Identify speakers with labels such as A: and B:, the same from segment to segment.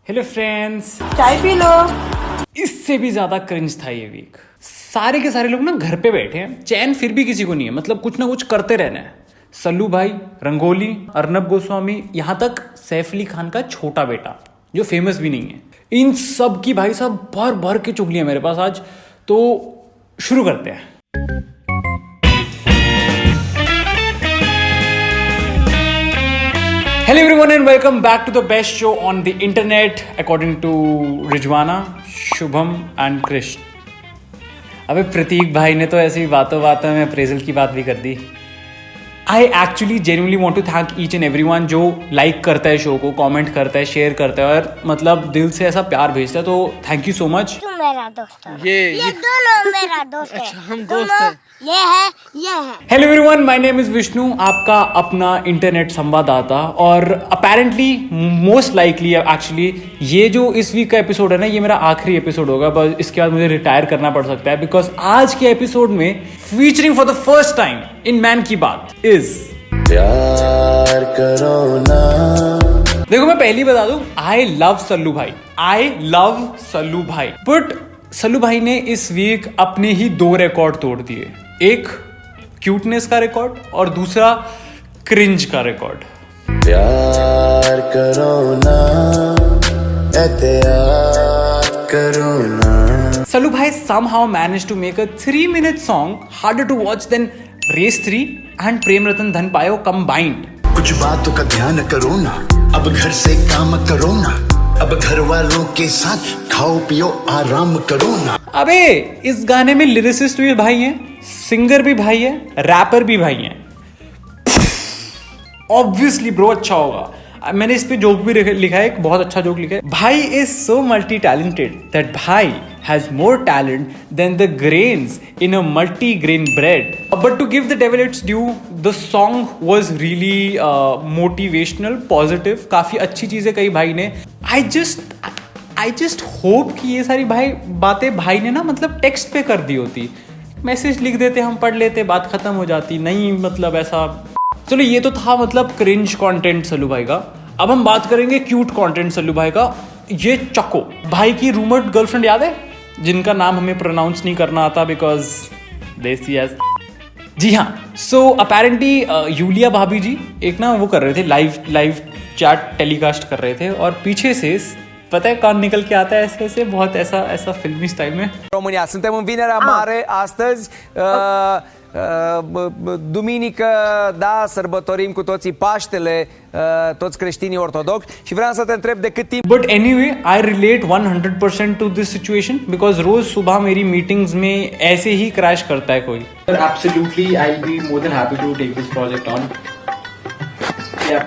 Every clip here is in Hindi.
A: हेलो फ्रेंड्स,
B: चाय पी लो।
A: इससे भी ज्यादा क्रिंज था ये वीक। सारे के सारे लोग ना घर पे बैठे हैं, चैन फिर भी किसी को नहीं है, मतलब कुछ ना कुछ करते रहना है। सल्लू भाई, रंगोली, अर्नब गोस्वामी, यहां तक सैफ अली खान का छोटा बेटा जो फेमस भी नहीं है, इन सब की भाई साहब भर भर के चुगलियां मेरे पास आज। तो शुरू करते हैं। Hello everyone and welcome back to the best show on the internet according to Rizwana, Shubham and Krishna. अबे प्रतीक भाई ने तो ऐसी बातों बातों में अप्रेजल की बात भी कर दी। I actually genuinely want to thank each and everyone जो लाइक करता है शो को, कमेंट करता है, शेयर करता है और मतलब दिल से ऐसा प्यार भेजता है, तो थैंक यू सो मच।
B: तुम मेरा दोस्त हो।
C: ये
B: दोनों मेरा दोस्त है।
C: अच्छा, हम दोस्त हैं।
B: ये है।
A: Hello everyone, my name is Vishnu, आपका अपना इंटरनेट संवाददाता। और अपेरेंटली मोस्ट लाइकली एक्चुअली ये जो इस वीक का एपिसोड है ना, ये मेरा आखिरी एपिसोड होगा, बस इसके बाद मुझे रिटायर करना पड़ सकता है, बिकॉज आज के एपिसोड में featuring for the first time in man की बात इज
D: प्यार करो ना।
A: देखो मैं पहले ही बता दूं, आई लव सल्लू भाई, आई लव सल्लू भाई, बट सल्लू भाई ने इस वीक अपने ही दो रिकॉर्ड तोड़ दिए। एक क्यूटनेस का रिकॉर्ड और दूसरा क्रिंज का रिकॉर्ड।
D: प्यार करो ना, एहतियात करो ना।
A: सल्लू भाई somehow managed to make a 3-minute song harder to watch than Race 3 and Prem Ratan Dhan पायो combined.
E: कुछ बातों का ध्यान करो ना, अब घर से काम करो ना, अब घर वालों के साथ खाओ पियो आराम करो ना।
A: अबे इस गाने में लिरिसिस्ट भी भाई हैं, सिंगर भी भाई है, रैपर भी भाई हैं। ऑब्वियसली ब्रो अच्छा होगा। मैंने इस पे जोक भी लिखा है, एक बहुत अच्छा जोक लिखा है। भाई is so multi talented that भाई has more talent than the grains in a multi grain bread. But to give the devil its due, the song was really motivational, positive, काफी अच्छी चीजें कही भाई ने। आई जस्ट होप कि ये सारी बातें भाई ने ना मतलब टेक्स्ट पे कर दी होती, मैसेज लिख देते, हम पढ़ लेते, बात खत्म हो जाती। नहीं मतलब ऐसा। चलो ये तो था मतलब क्रिंज कंटेंट सल्लू भाई का। अब हम बात करेंगे क्यूट कंटेंट सल्लू भाई का। ये चको भाई की रूमर्ड गर्लफ्रेंड याद है, जिनका नाम हमें प्रोनाउंस नहीं करना आता बिकॉज देसी है। जी हाँ, सो अपेरेंटली यूलिया भाभी जी एक ना वो कर रहे थे, लाइव चैट टेलीकास्ट कर रहे थे, और पीछे से पता है कौन निकल के आता है ऐसे बहुत ऐसा फिल्मी स्टाइल में।
F: România, suntem în Vinerea Mare astăzi, duminică, da, sărbătorim cu toții Paștele, toți creștinii ortodoxi, și vreau să te întreb de cât timp.
A: But anyway, I relate 100% to this situation because रोज सुबह मेरी मीटिंग्स में ऐसे ही क्रैश करता है कोई। Absolutely, I'll be more than happy to take this project on. Yeah.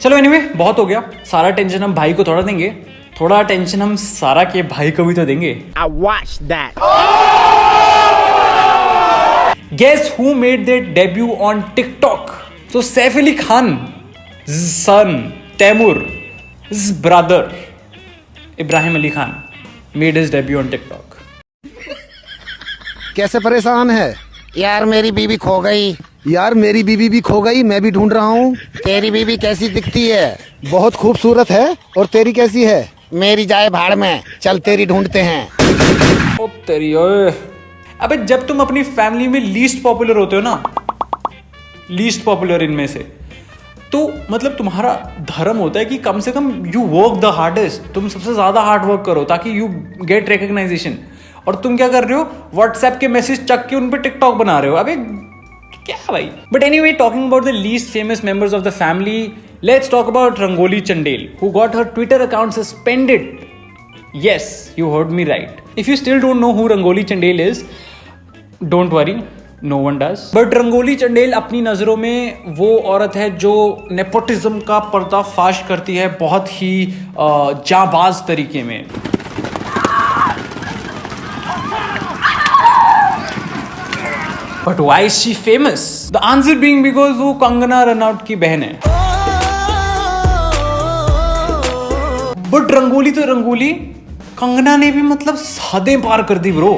A: चलो एनीवे, बहुत हो गया। सारा टेंशन हम भाई को थोड़ा देंगे, थोड़ा टेंशन हम सारा के भाई को भी तो देंगे।
C: I watched that.
A: Guess who made their debut on TikTok? So Saif Ali Khan, son Taimur's brother Ibrahim Ali Khan made his debut on TikTok.
G: कैसे परेशान है
H: यार मेरी बीवी खो गई।
G: यार? मेरी बीबी भी खो गई, मैं भी ढूंढ रहा हूँ।
H: तेरी बीवी कैसी दिखती है?
G: बहुत खूबसूरत है। और तेरी कैसी है?
H: मेरी जाए भाड़ में, चल तेरी ढूंढते हैं।
A: ओ तेरी ओए। अबे जब तुम अपनी फैमिली में लीस्ट पॉपुलर होते हो ना, लीस्ट पॉपुलर इनमें से, तो मतलब तुम्हारा धर्म होता है कि कम से कम यू वर्क द हार्डेस्ट, तुम सबसे ज्यादा हार्ड वर्क करो ताकि यू गेट रिकग्नाइजेशन। और तुम क्या कर रहे हो, व्हाट्सएप के मैसेज चक के उन पे टिकटॉक बना रहे हो। अबे क्या भाई। But anyway, talking about the least famous members of the family, let's talk about rangoli Chandel, who got her Twitter account suspended. Yes, you heard me right. If you still don't know who Rangoli Chandel is, don't worry, no one does. But rangoli Chandel अपनी नज़रों में वो औरत है जो नेपोटिज्म का पर्दाफाश करती है बहुत ही जाबाज तरीके में। But why is she famous? The answer being because वो कंगना रनौत की बहन है। But रंगोली तो रंगोली, कंगना ने भी मतलब हदें पार कर दी bro.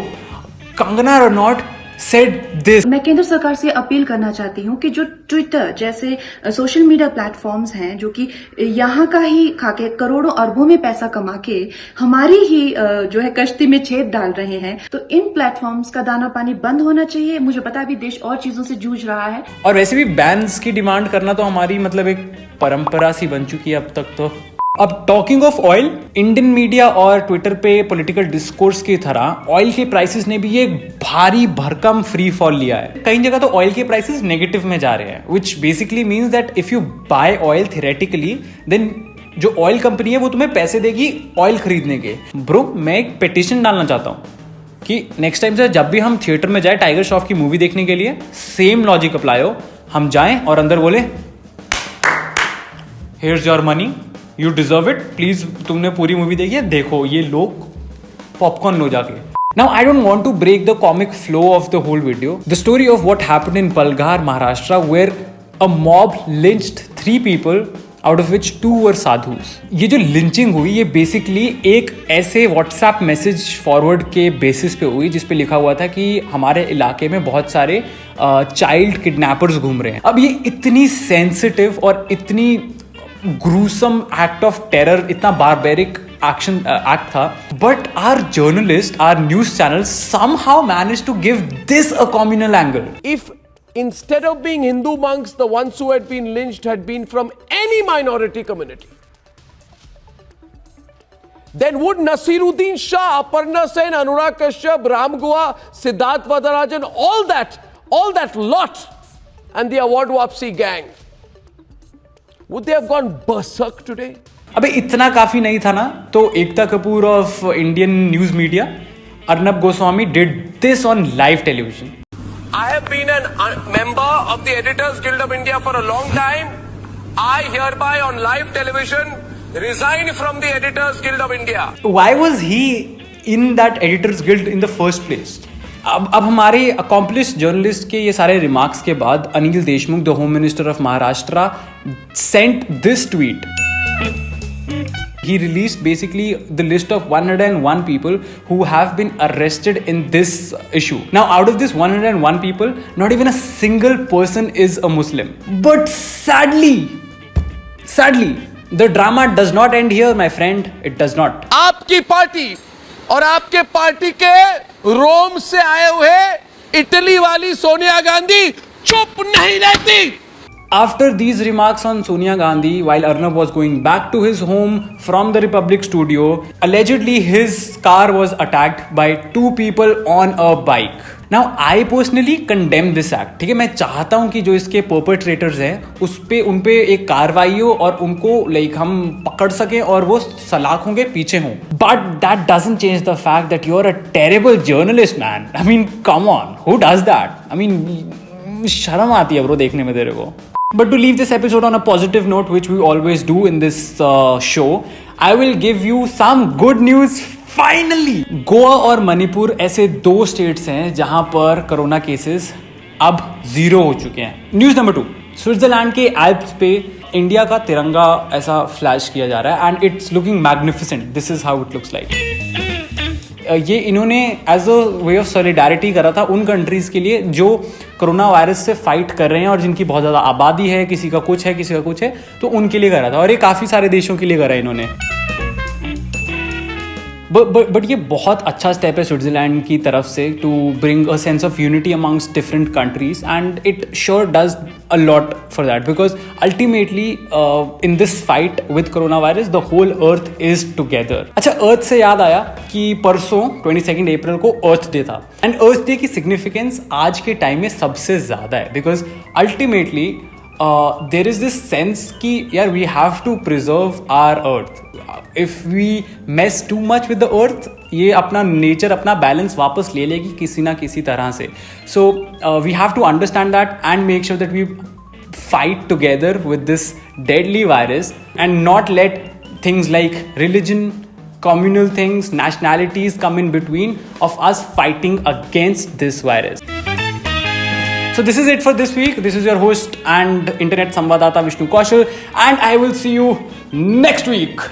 A: Kangana Ranaut said this.
I: मैं केंद्र सरकार से अपील करना चाहती हूँ कि जो ट्विटर जैसे सोशल मीडिया प्लेटफॉर्म्स हैं जो कि यहाँ का ही खाके करोड़ों अरबों में पैसा कमा के हमारी ही जो है कश्ती में छेद डाल रहे हैं, तो इन प्लेटफॉर्म्स का दाना पानी बंद होना चाहिए। मुझे पता है अभी देश और चीजों से जूझ रहा है,
A: और वैसे भी बैन्स की डिमांड करना तो हमारी मतलब एक परंपरा सी बन चुकी है अब तक तो। अब talking of oil, Indian media और ट्विटर पे पॉलिटिकल डिस्कोर्स की तरह ऑयल के प्राइसेस ने भी एक भारी भरकम फ्री फॉल लिया है। कई जगह तो ऑयल के प्राइसेस नेगेटिव में जा रहे हैं, which basically means that if you buy oil theoretically then जो ऑयल कंपनी है वो तुम्हें पैसे देगी ऑयल खरीदने के। ब्रो, मैं एक पिटीशन डालना चाहता हूँ कि नेक्स्ट टाइम से जब भी हम थिएटर में जाए टाइगर श्रॉफ की मूवी देखने के लिए, सेम लॉजिक अप्लाई हो। हम जाएं और अंदर बोले here's your money, you deserve it, please तुमने पूरी मूवी देखी है, देखो ये लोग पॉपकॉर्न लो जाके। Now I don't want to break the comic flow of the whole video. The story of what happened in Palghar, Maharashtra, where a mob lynched 3 people, out of which 2 were sadhus. ये जो लिंचिंग हुई ये बेसिकली एक ऐसे व्हाट्सएप मैसेज फॉरवर्ड के बेसिस पे हुई जिसपे लिखा हुआ था कि हमारे इलाके में बहुत सारे चाइल्ड किडनैपर्स घूम रहे हैं। अब ये इतनी सेंसिटिव और इतनी ग्रूसम एक्ट ऑफ टेरर, इतना बारबेरिक एक्शन एक्ट था, but our journalist, our news channel somehow managed to give this a communal angle.
J: If instead of being Hindu monks, the ones who had been lynched had been from any minority community, then would Nasiruddin Shah, Aparna Sen, Anurag Kashyap, Ram Gua, Siddharth Varadarajan, all that lot, and the award wapsi gang, would they have gone berserk today?
A: अबे इतना काफी नहीं था ना, तो Ekta Kapoor of Indian news media, Arnab Goswami did this on live television.
J: I have been a member of the Editors Guild of India for a long time. I hereby on live television resign from the Editors Guild of India.
A: Why was he in that Editors Guild in the first place? अब हमारे अकॉम्प्लिश जर्नलिस्ट के ये सारे रिमार्क्स के बाद Anil Deshmukh, the home minister of Maharashtra, sent this tweet. He released basically the list of 101 people who have been arrested in this issue. Now, out of this 101 people, not even a single person is a Muslim. But sadly, the drama does not end here, my friend. It does not.
J: आपकी पार्टी और आपके पार्टी के रोम से आए हुए इटली वाली सोनिया गांधी चुप नहीं रहती.
A: After these remarks on Sonia Gandhi, while Arnab was going back to his home from the Republic studio, allegedly his car was attacked by 2 people on a bike. Now, I personally condemn this act. ठीक है, मैं चाहता हूँ कि जो इसके perpetrators हैं उन पे एक कार्रवाई हो और उनको हम पकड़ सकें और वो सलाखों के पीछे हों. But that doesn't change the fact that you're a terrible journalist, man. I mean, come on, who does that? I mean, शर्म आती है ब्रो देखने में तेरे को. But to leave this episode on a positive note, which we always do in this show, I will give you some good news. Finally, Goa और मणिपुर ऐसे 2 स्टेट्स हैं जहां पर कोरोना केसेस अब 0 हो चुके हैं. न्यूज नंबर 2, स्विट्जरलैंड के एल्प्स पे इंडिया का तिरंगा ऐसा फ्लैश किया जा रहा है and it's looking magnificent. This is how it looks like. ये इन्होंने as a way of solidarity करा था उन कंट्रीज के लिए जो कोरोना वायरस से फाइट कर रहे हैं और जिनकी बहुत ज़्यादा आबादी है, किसी का कुछ है किसी का कुछ है, तो उनके लिए करा था. और ये काफ़ी सारे देशों के लिए करा है इन्होंने. बट ये बहुत अच्छा स्टेप है स्विट्जरलैंड की तरफ से to bring a sense of unity amongst different countries and it sure does a lot for that because ultimately in this fight with corona virus the whole earth is together. अच्छा, अर्थ से याद आया कि परसों 22 अप्रैल को अर्थ डे था एंड अर्थ डे की सिग्निफिकेंस आज के टाइम में सबसे ज़्यादा है because ultimately there is this sense कि यार we have to preserve our earth. If we mess too much with the earth, ये अपना नेचर अपना बैलेंस वापस ले लेगी किसी ना किसी तरह से. So we have to understand that and make sure that we fight together with this deadly virus and not let things like religion, communal things, nationalities come in between of us fighting against this virus. So this is it for this week. This is your host and internet Samvadata Vishnu Kaushal, and I will see you next week.